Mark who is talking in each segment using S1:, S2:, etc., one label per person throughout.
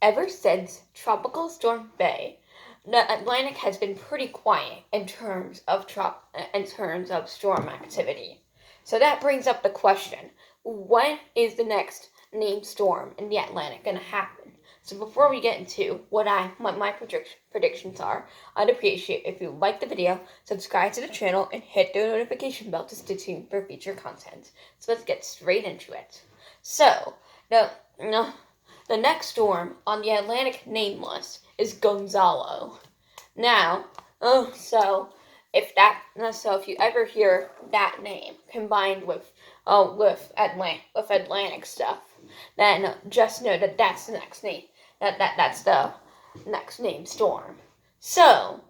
S1: ever since Tropical Storm Faye, the Atlantic has been pretty quiet in terms of storm activity. So that brings up the question: when is the next named storm in the Atlantic going to happen? So before we get into what my predictions are, I'd appreciate if you like the video, subscribe to the channel, and hit the notification bell to stay tuned for future content. So let's get straight into it. So the next storm on the Atlantic name list is Gonzalo. Now, if you ever hear that name combined with Atlantic stuff, then just know that that's the next name. That's the next named storm. So,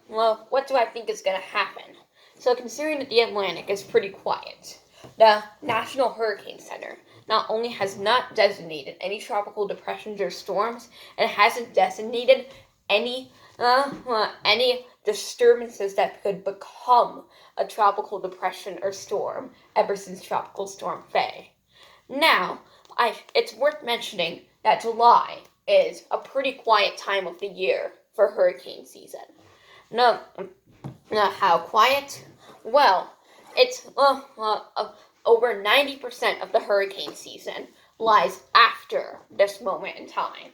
S1: what do I think is gonna happen? So, considering that the Atlantic is pretty quiet, the National Hurricane Center not only has not designated any tropical depressions or storms, it hasn't designated any disturbances that could become a tropical depression or storm ever since Tropical Storm Faye. Now, it's worth mentioning that July is a pretty quiet time of the year for hurricane season. Now how quiet? Well, it's over 90% of the hurricane season lies after this moment in time.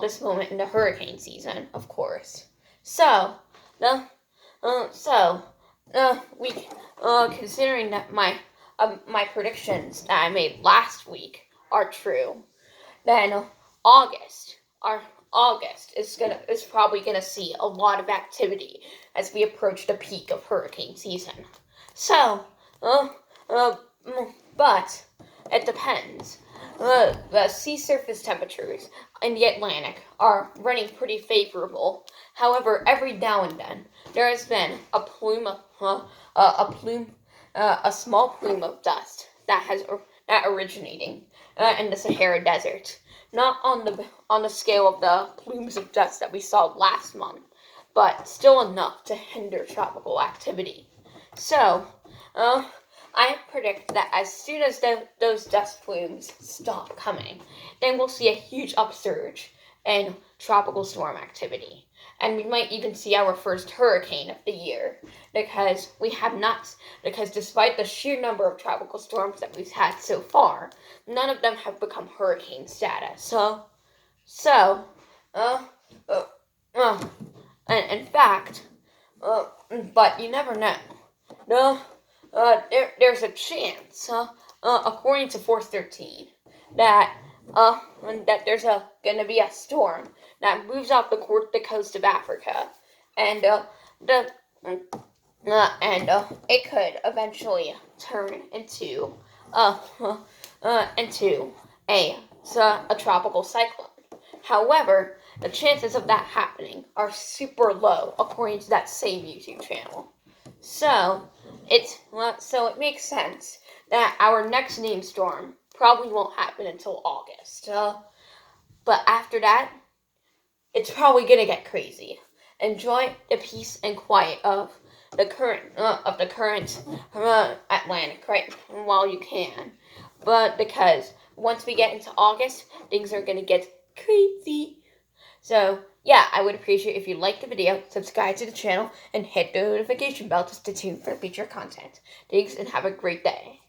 S1: This moment in the hurricane season, of course. Considering that my predictions that I made last week are true, then August is probably gonna see a lot of activity as we approach the peak of hurricane season. But it depends. The sea surface temperatures in the Atlantic are running pretty favorable. However, every now and then there has been a small plume of dust that originating in the Sahara Desert. Not on the scale of the plumes of dust that we saw last month, but still enough to hinder tropical activity. So, I predict that as soon as those dust plumes stop coming, then we'll see a huge upsurge in tropical storm activity. And we might even see our first hurricane of the year, because despite the sheer number of tropical storms that we've had so far, none of them have become hurricane status. And in fact, but you never know. There's a chance, according to Force 13, that there's gonna be a storm that moves off the coast of Africa, and it could eventually turn into a tropical cyclone. However, the chances of that happening are super low, according to that same YouTube channel. So it makes sense that our next named storm probably won't happen until August. But after that, it's probably gonna get crazy. Enjoy the peace and quiet of the current Atlantic, right, while you can. But because once we get into August, things are gonna get crazy. So yeah, I would appreciate if you like the video, subscribe to the channel, and hit the notification bell to stay tuned for future content. Thanks, and have a great day.